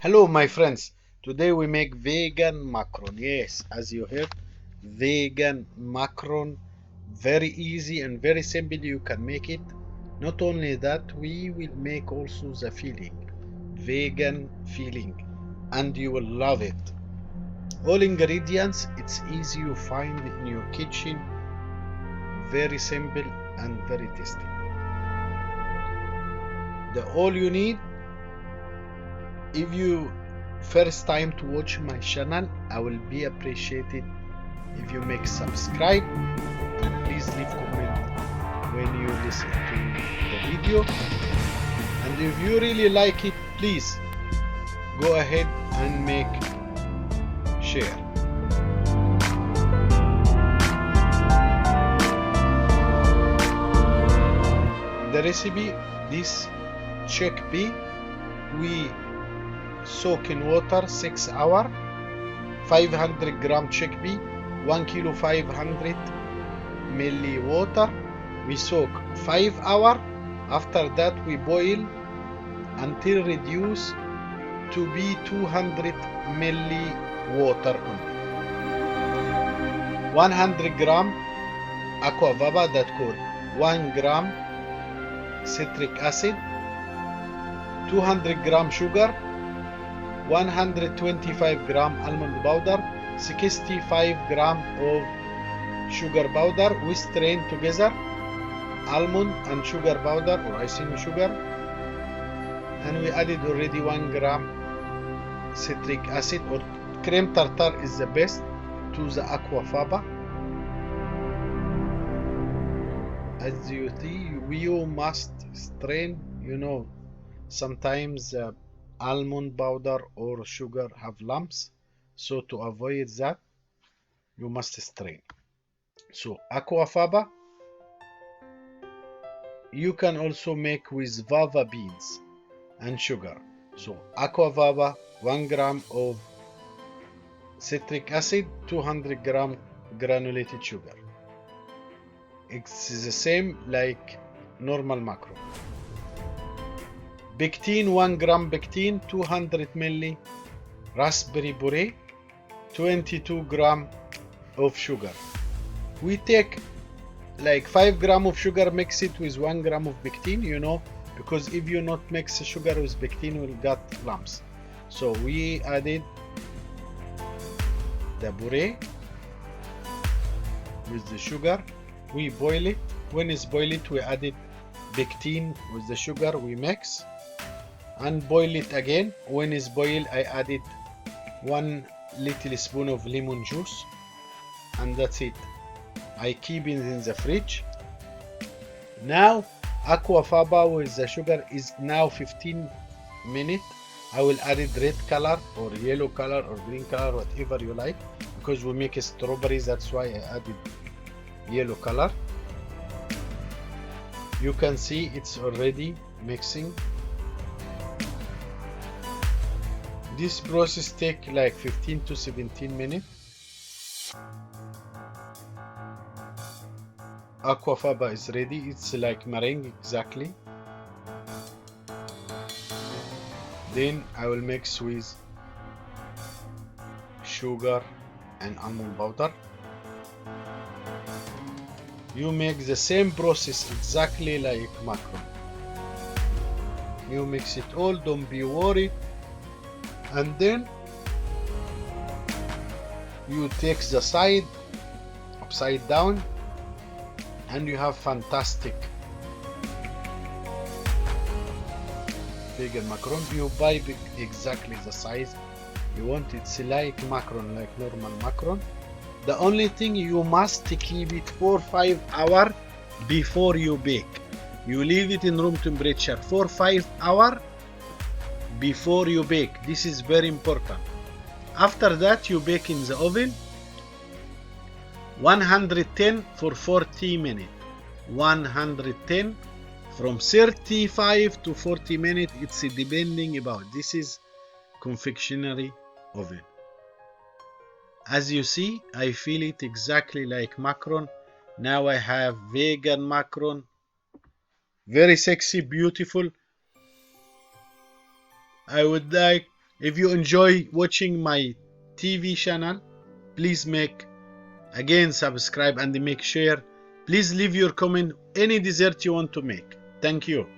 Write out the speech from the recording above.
Hello my friends, today we make vegan macaron. Yes, as you heard, vegan macaron. Very easy and very simple, you can make it. Not only that, we will make also the filling, vegan filling, and you will love it. All ingredients, it's easy you find in your kitchen. Very simple and very tasty. All you need, if you first time to watch my channel, I will be appreciated if you make subscribe, and please leave comment when you listen to the video, and if you really like it, please go ahead and make share. The recipe, this chickpea we soak in water 6 hours. 500 gram chickpea, 1 kilo 500 milli water, we soak 5 hours. After that we boil until reduce to be 200 milli water only. 100 gram aqua faba, that called 1 gram citric acid, 200 gram sugar, 125 gram almond powder, 65 gram of sugar powder. We strain together almond and sugar powder or icing sugar, and we added already 1 gram citric acid or creme tartar is the best to the aqua faba. As you see, you must strain. Sometimes almond powder or sugar have lumps, so to avoid that you must strain. So aqua faba you can also make with fava beans and sugar. So aqua faba, 1 gram of citric acid, 200 gram granulated sugar. It's the same like normal macron. Pectin, 1 gram pectin, 200 milli raspberry puree, 22 gram of sugar. We take like 5 gram of sugar, mix it with 1 gram of pectin, because if you not mix sugar with pectin, will get lumps. So we added the puree with the sugar. We boil it. When it's boiled, we added pectin with the sugar. We mix and boil it again. When it's boiled, I added 1 little spoon of lemon juice, and that's it. I keep it in the fridge. Now aqua faba with the sugar is now 15 minutes. I will add it red color or yellow color or green color, whatever you like, because we make a strawberry, that's why I added yellow color. You can see it's already mixing. This process take like 15 to 17 minutes. Aqua faba is ready. It's like meringue exactly. Then I will mix with sugar and almond powder. You make the same process exactly like macron. You mix it all, don't be worried, and then you take the side upside down, and you have fantastic vegan macaron. You buy exactly the size you want. It's like macaron, like normal macaron. The only thing, you must keep it for 5 hours before you bake. You leave it in room temperature for 5 hours before you bake. This is very important. After that, you bake in the oven 110 for 40 minutes. 110 from 35 to 40 minutes. It's depending about. This is confectionery oven. As you see, I feel it exactly like macaron. Now I have vegan macaron. Very sexy, beautiful. I would like If you enjoy watching my TV channel, please make again subscribe and make share. Please leave your comment any dessert you want to make. Thank you.